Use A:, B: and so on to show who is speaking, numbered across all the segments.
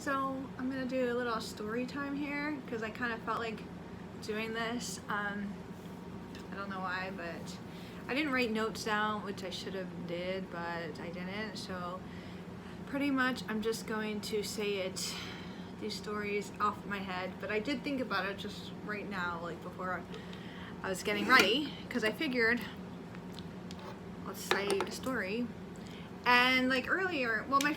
A: So I'm gonna do a little story time here because I kind of felt like doing this. I don't know why, but I didn't write notes down, which I should have did, but I didn't. So pretty much I'm just going to say these stories off my head, but I did think about it just right now, like before I was getting ready, because I figured let's say the story. And like earlier, well, my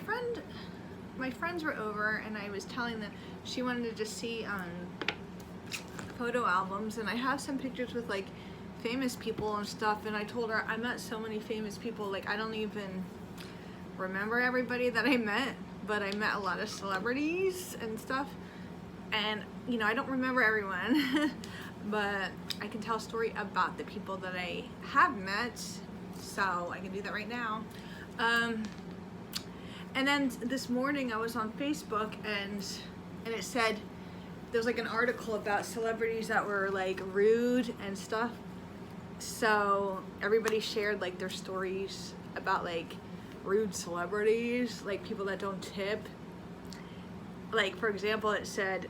A: friends were over and I was telling them she wanted to just see photo albums, and I have some pictures with like famous people and stuff, and I told her I met so many famous people, like I don't even remember everybody that I met, but I met a lot of celebrities and stuff, and you know, I don't remember everyone but I can tell a story about the people that I have met, so I can do that right now. And then this morning I was on Facebook and it said there was like an article about celebrities that were like rude and stuff. So everybody shared like their stories about like rude celebrities, like people that don't tip. Like for example, it said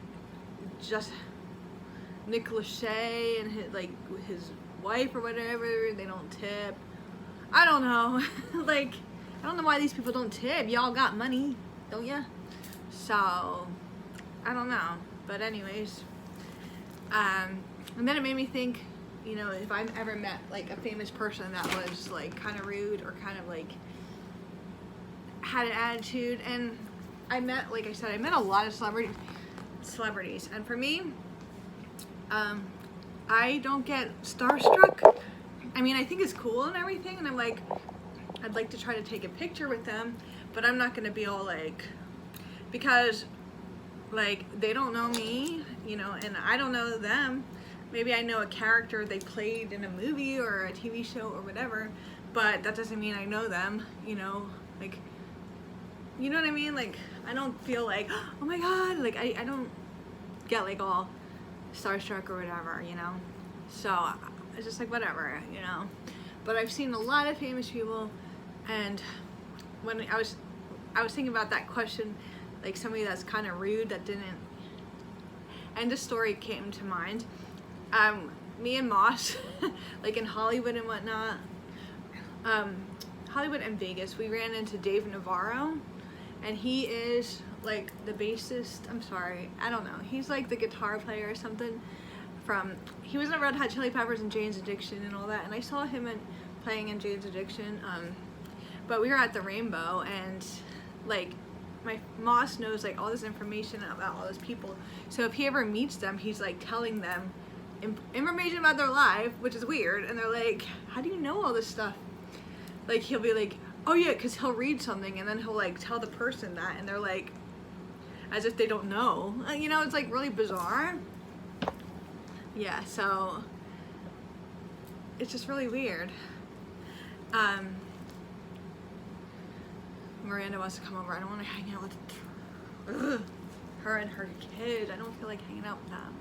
A: just Nick Lachey and his wife or whatever, they don't tip. I don't know. Like, I don't know why these people don't tip. Y'all got money, don't ya? So, I don't know. But anyways, and then it made me think, you know, if I've ever met like a famous person that was like kind of rude or kind of like had an attitude. And I met, like I said, I met a lot of celebrities. And for me, I don't get starstruck. I mean, I think it's cool and everything, and I'm like, I'd like to try to take a picture with them, but I'm not gonna be all like, because like they don't know me, you know, and I don't know them. Maybe I know a character they played in a movie or a TV show or whatever, but that doesn't mean I know them, you know, like, you know what I mean? Like, I don't feel like, oh my God, like I don't get like all starstruck or whatever, you know? So it's just like whatever, you know. But I've seen a lot of famous people, and when I was thinking about that question, like somebody that's kind of rude that didn't, and this story came to mind. Me and Moss, like in Hollywood and whatnot, Hollywood and Vegas, we ran into Dave Navarro, and he is like the bassist. I'm sorry, I don't know. He's like the guitar player or something. He was in Red Hot Chili Peppers and Jane's Addiction and all that, and I saw him playing in Jane's Addiction, but we were at the Rainbow, and like my Moss knows like all this information about all those people, so if he ever meets them, he's like telling them information about their life, which is weird, and they're like, how do you know all this stuff? Like he'll be like, oh yeah, because he'll read something and then he'll like tell the person that, and they're like, as if they don't know, you know. It's like really bizarre. Yeah, so it's just really weird. Miranda wants to come over. I don't want to hang out with her and her kid. I don't feel like hanging out with them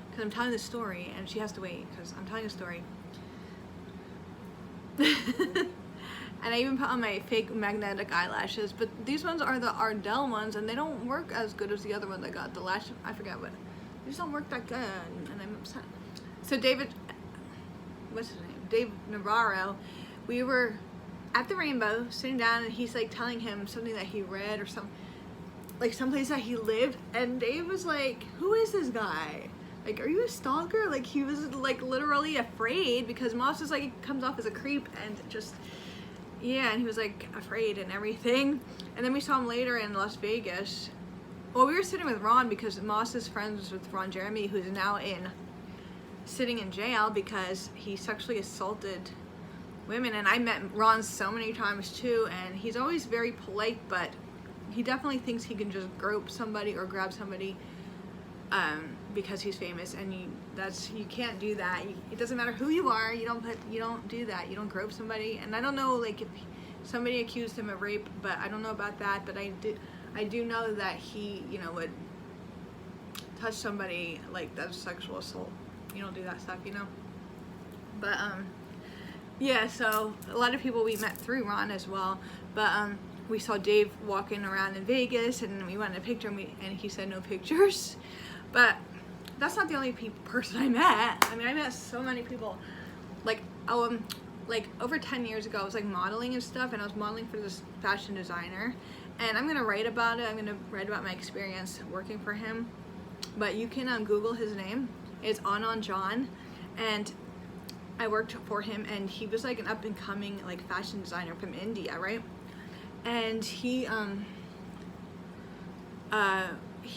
A: because I'm telling the story and she has to wait because I'm telling a story. And I even put on my fake magnetic eyelashes, but these ones are the Ardell ones, and they don't work as good as the other ones I got. The lash, I forget what. They just don't work that good, and I'm upset. So what's his name? Dave Navarro, we were at the Rainbow sitting down, and he's like telling him something that he read or someplace that he lived, and Dave was like, who is this guy? Like, are you a stalker? Like, he was like literally afraid because Moss is like, comes off as a creep and just, yeah, and he was like afraid and everything. And then we saw him later in Las Vegas. Well, we were sitting with Ron because Moss is friends with Ron Jeremy, who's now sitting in jail because he sexually assaulted women. And I met Ron so many times too, and he's always very polite, but he definitely thinks he can just grope somebody or grab somebody because he's famous, and you can't do that. It doesn't matter who you are. You don't do that. You don't grope somebody. And I don't know, like if somebody accused him of rape, but I don't know about that. But I do know that he, you know, would touch somebody like that's sexual assault. You don't do that stuff, you know. But yeah, so a lot of people we met through Ron as well. But we saw Dave walking around in Vegas, and we wanted a picture, and he said no pictures. But that's not the only person I met. I mean, I met so many people. Like over 10 years ago, I was like modeling and stuff, and I was modeling for this fashion designer, and I'm gonna write about it. I'm gonna write about my experience working for him. But you can Google his name. It's Anand John, and I worked for him, and he was like an up and coming like fashion designer from India, right? And he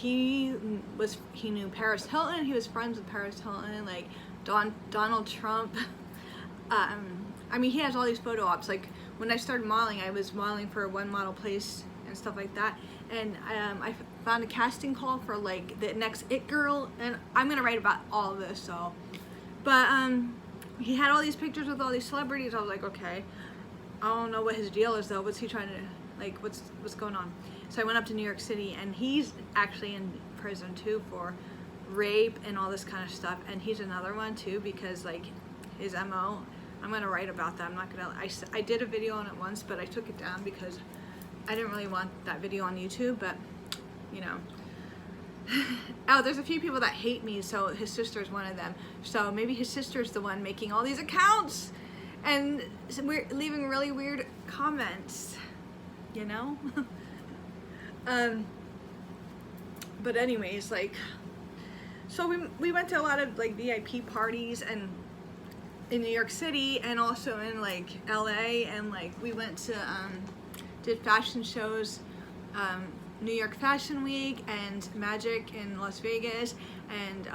A: knew Paris Hilton. He was friends with Paris Hilton, like Donald Trump. I mean, he has all these photo ops. Like when I started modeling, I was modeling for One Model Place and stuff like that. And I found a casting call for like the next It Girl, and I'm gonna write about all of this. So, but he had all these pictures with all these celebrities. I was like, okay, I don't know what his deal is though. What's he trying to, like, what's going on? So I went up to New York City, and he's actually in prison too for rape and all this kind of stuff. And he's another one too, because like his MO, I'm gonna write about that. I'm not gonna, I did a video on it once, but I took it down because I didn't really want that video on YouTube, but you know. Oh, there's a few people that hate me, so his sister's one of them. So maybe his sister's the one making all these accounts and we're leaving really weird comments, you know? But anyways, like, so we went to a lot of like VIP parties and in New York City, and also in like LA, and like we went to did fashion shows, New York Fashion Week and Magic in Las Vegas, and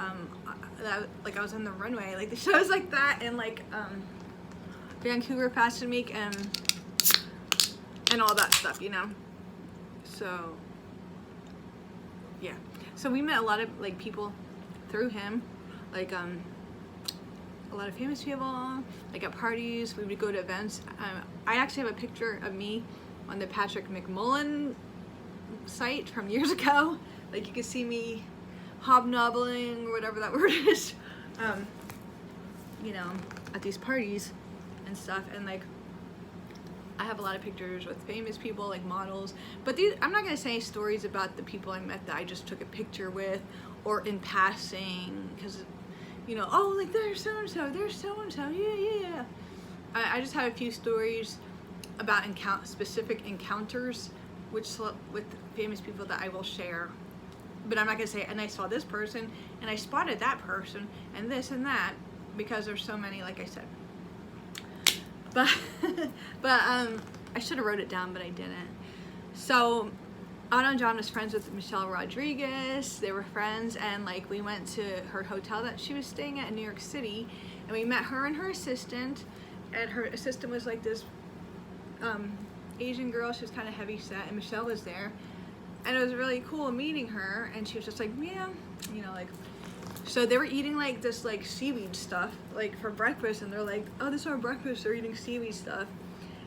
A: like I was on the runway, like the shows like that, and like Vancouver Fashion Week and all that stuff, you know. So yeah, so we met a lot of like people through him, like a lot of famous people, like at parties. We would go to events. I actually have a picture of me on the Patrick McMullen site from years ago. Like you can see me hobnobbling or whatever that word is, you know, at these parties and stuff. And like I have a lot of pictures with famous people, like models, but these, I'm not gonna say stories about the people I met that I just took a picture with or in passing, because you know, oh, like there's so-and-so, there's so-and-so, yeah. I just have a few stories about specific encounters with famous people that I will share. But I'm not gonna say, and I saw this person, and I spotted that person, and this and that, because there's so many, like I said. But, I should have wrote it down, but I didn't. So, Anand John was friends with Michelle Rodriguez. They were friends, and like we went to her hotel that she was staying at in New York City, and we met her and her assistant, and her assistant was like this Asian girl. She was kind of heavy set, and Michelle was there, and it was really cool meeting her. And she was just like, yeah, you know, like, so they were eating like this like seaweed stuff like for breakfast, and they're like, oh, this is our breakfast. They're eating seaweed stuff,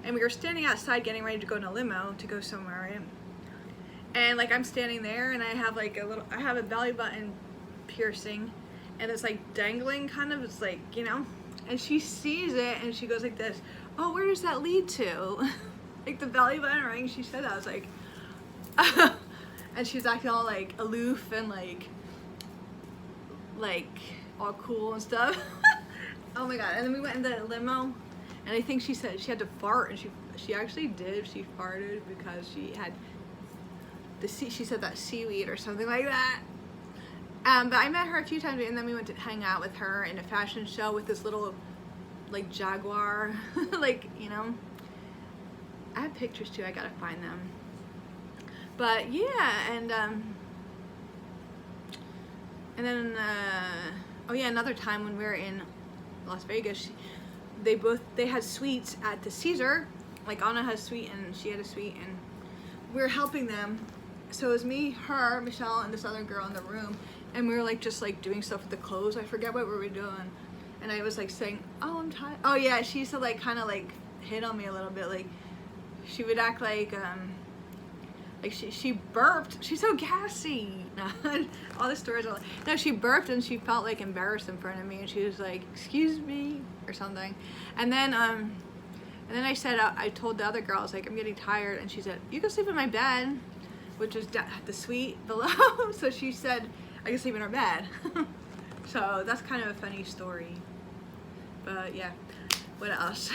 A: and we were standing outside getting ready to go in a limo to go somewhere, right? And like I'm standing there, and I have like I have a belly button piercing, and it's like dangling kind of, it's like, you know, and she sees it, and she goes like this, oh, where does that lead to? Like the belly button ring. She said that. I was like, and she's acting all like aloof and like all cool and stuff. Oh my god. And then we went in the limo, and I think she said she had to fart, and she actually did. She farted because she had she said that seaweed or something like that. But I met her a few times, and then we went to hang out with her in a fashion show with this little like Jaguar, like, you know. I have pictures too, I gotta find them. But yeah, and then oh yeah, another time when we were in Las Vegas, they had suites at the Caesar. Like Anna has a suite, and she had a suite, and we were helping them. So it was me, her, Michelle, and this other girl in the room, and we were like just like doing stuff with the clothes. I forget what we were doing, and I was like saying, oh, I'm tired. Oh yeah, she used to like kind of like hit on me a little bit. Like she would act like she burped. She's so gassy. All the stories are like, no, she burped, and she felt like embarrassed in front of me, and she was like, excuse me, or something. And then And then I told the other girl, I was like, I'm getting tired. And she said, you can sleep in my bed, which was the suite below. So she said, I can sleep in her bed. So that's kind of a funny story. But yeah, what else?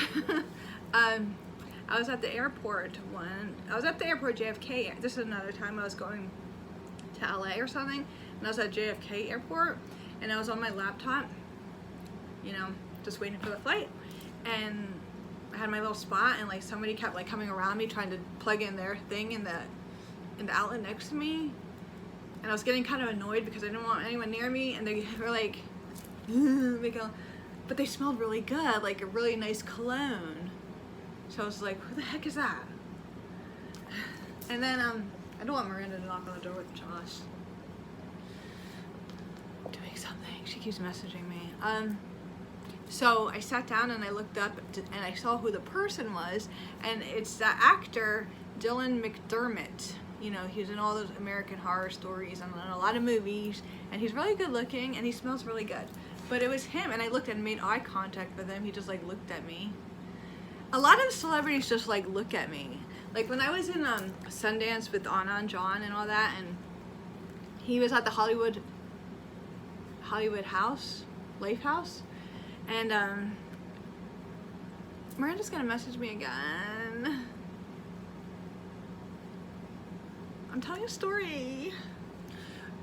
A: I was at the airport JFK. This is another time I was going to LA or something. And I was at JFK airport. And I was on my laptop, you know, just waiting for the flight. And I had my little spot, and like somebody kept like coming around me trying to plug in their thing in the outlet next to me, and I was getting kind of annoyed because I didn't want anyone near me, and they were like but they smelled really good, like a really nice cologne. So I was like, who the heck is that? And then I don't want Miranda to knock on the door with Josh doing something. She keeps messaging me. So I sat down and I looked up and I saw who the person was, and it's the actor Dylan McDermott. You know, he's in all those American Horror Stories and in a lot of movies, and he's really good looking and he smells really good. But it was him, and I looked and made eye contact with him. He just like looked at me. A lot of celebrities just like look at me. Like when I was in Sundance with Anna and John and all that, and he was at the Hollywood Life House. And Miranda's gonna message me again. I'm telling a story.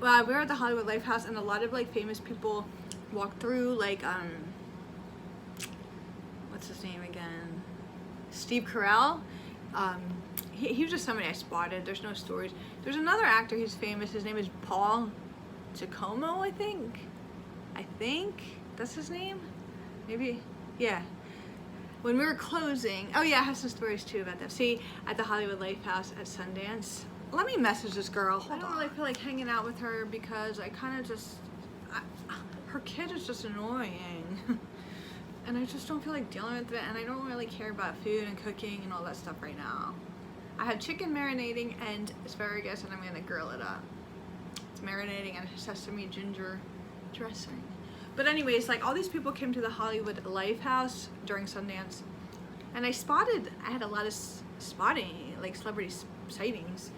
A: Well, we were at the Hollywood Life House, and a lot of like famous people walked through, like what's his name again? Steve Carell. He was just somebody I spotted. There's no stories. There's another actor who's famous. His name is Paul Giacomo, I think that's his name. Maybe, yeah. When we were closing, oh yeah, I have some stories too about that. See, at the Hollywood Life House at Sundance. Let me message this girl. I don't really feel like hanging out with her because I kind of just, her kid is just annoying. And I just don't feel like dealing with it, and I don't really care about food and cooking and all that stuff right now. I have chicken marinating and asparagus, and I'm gonna grill it up. It's marinating in sesame ginger dressing. But anyways, like all these people came to the Hollywood Life House during Sundance, and I had a lot of spotting, like celebrity sightings.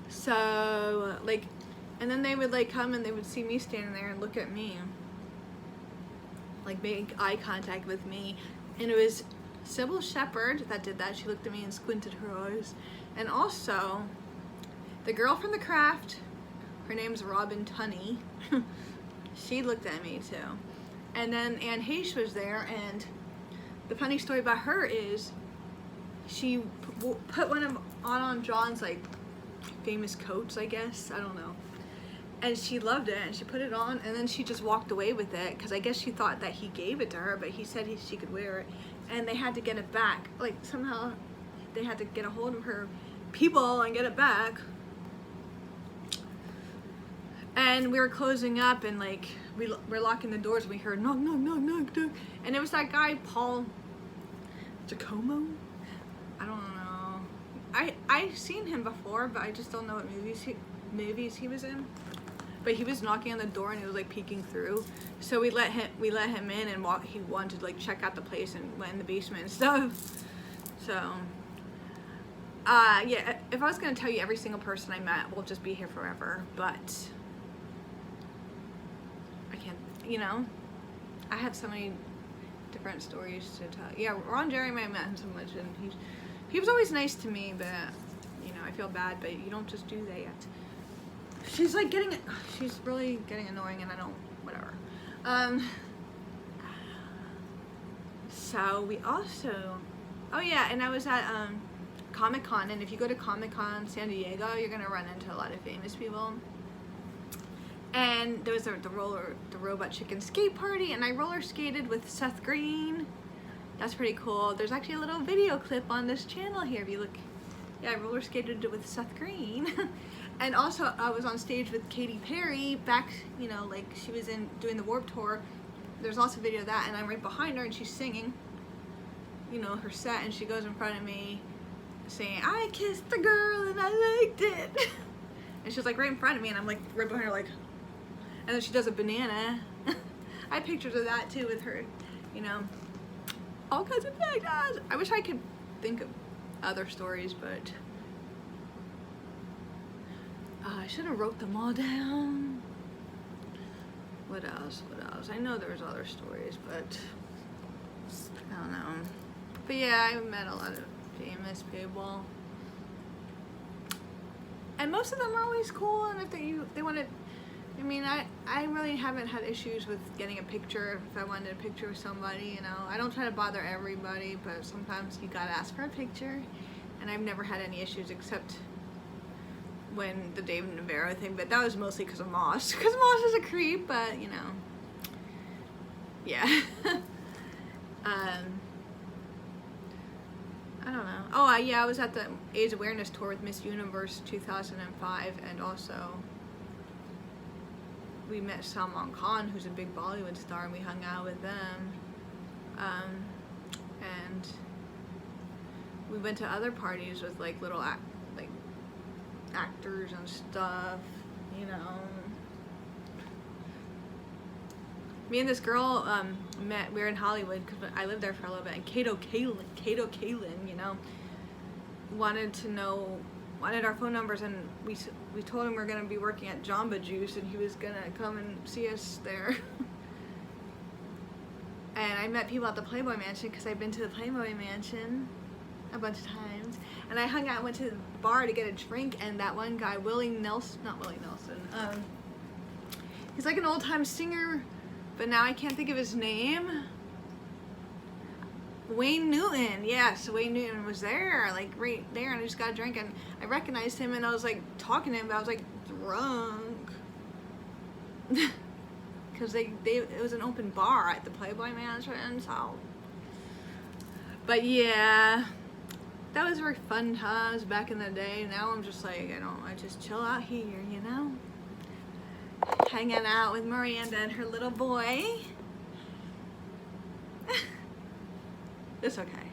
A: So like, and then they would like come and they would see me standing there and look at me, like make eye contact with me. And it was Sybil Shepherd that did that. She looked at me and squinted her eyes. And also the girl from The Craft, her name's Robin Tunney. She looked at me too. And then Anne Heche was there, and the funny story about her is she put one on John's like famous coats, I guess, I don't know. And she loved it, and she put it on, and then she just walked away with it because I guess she thought that he gave it to her, but he said she could wear it, and they had to get it back. Like somehow they had to get a hold of her people and get it back. And we were closing up, and like we're locking the doors, and we heard knock, knock, knock, knock, knock. And it was that guy Paul Giacomo. I don't know. I've seen him before, but I just don't know what movies he was in. But he was knocking on the door, and he was like peeking through. So we let him in, and he wanted to like check out the place and went in the basement and stuff. So yeah, if I was gonna tell you every single person I met, we'll just be here forever. But I can't, you know, I have so many different stories to tell. Yeah, Ron Jeremy, I met him so much, and he was always nice to me, but you know, I feel bad, but you don't just do that. She's really getting annoying, and I don't, whatever. So we also, oh yeah, and I was at Comic-Con, and if you go to Comic-Con San Diego, you're gonna run into a lot of famous people. And there was the Robot Chicken skate party, and I roller skated with Seth Green. That's pretty cool. There's actually a little video clip on this channel here if you look. Yeah, I roller skated with Seth Green. And also I was on stage with Katy Perry back, you know, like she was doing the Warped Tour. There's also video of that, and I'm right behind her, and she's singing, you know, her set, and she goes in front of me saying, I kissed the girl and I liked it. And she's like right in front of me, and I'm like right behind her, like, and then she does a banana. I have pictures of that too with her you know, all kinds of factors. I wish I could think of other stories, but I should have wrote them all down. What else? What else? I know there was other stories, but I don't know. But yeah, I met a lot of famous people, and most of them are always cool. And if they wanted, I mean, I really haven't had issues with getting a picture if I wanted a picture with somebody. You know, I don't try to bother everybody, but sometimes you gotta ask for a picture, and I've never had any issues except when the David Navarro thing, but that was mostly because of Moss. Because Moss is a creep, but you know, yeah. I don't know. Oh, yeah, I was at the AIDS Awareness Tour with Miss Universe 2005, and also we met Salman Khan, who's a big Bollywood star, and we hung out with them. And we went to other parties with like little actors and stuff, you know. Me and this girl met. We were in Hollywood because I lived there for a little bit, and Kato Kalin, you know, wanted our phone numbers, and we told him we were gonna be working at Jamba Juice, and he was gonna come and see us there. And I met people at the Playboy Mansion because I've been to the Playboy Mansion a bunch of times, and I hung out, went to the bar to get a drink, and that one guy, not Willie Nelson, he's like an old time singer, but now I can't think of his name. Wayne Newton, yes, Wayne Newton was there, like right there, and I just got a drink, and I recognized him, and I was like talking to him, but I was like drunk. Because it was an open bar at the Playboy Mansion, so. But yeah, that was very fun times back in the day. Now I'm just like, I just chill out here, you know? Hanging out with Miranda and her little boy. It's okay.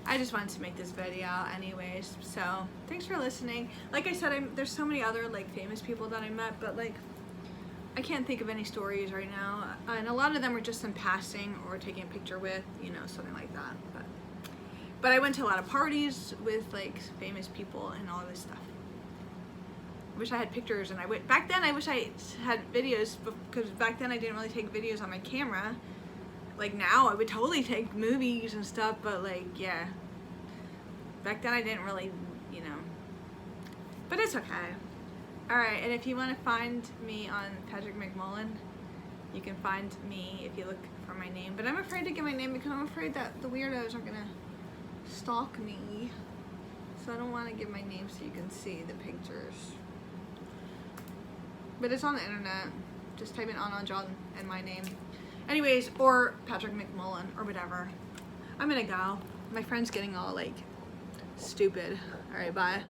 A: I just wanted to make this video anyways, so thanks for listening. Like I said, there's so many other like famous people that I met, but like I can't think of any stories right now, and a lot of them were just in passing or taking a picture with, you know, something like that. But I went to a lot of parties with like famous people and all this stuff. I wish I had pictures, and back then I wish I had videos, because back then I didn't really take videos on my camera. Like now I would totally take movies and stuff, but like, yeah, back then I didn't really, you know, but it's okay. Alright, and if you want to find me on Patrick McMullen, you can find me if you look for my name, but I'm afraid to give my name because I'm afraid that the weirdos are gonna stalk me, so I don't want to give my name so you can see the pictures. But it's on the internet. Just type in Anna John and my name. Anyways, or Patrick McMullen or whatever. I'm gonna go. My friend's getting all like stupid. Alright, bye.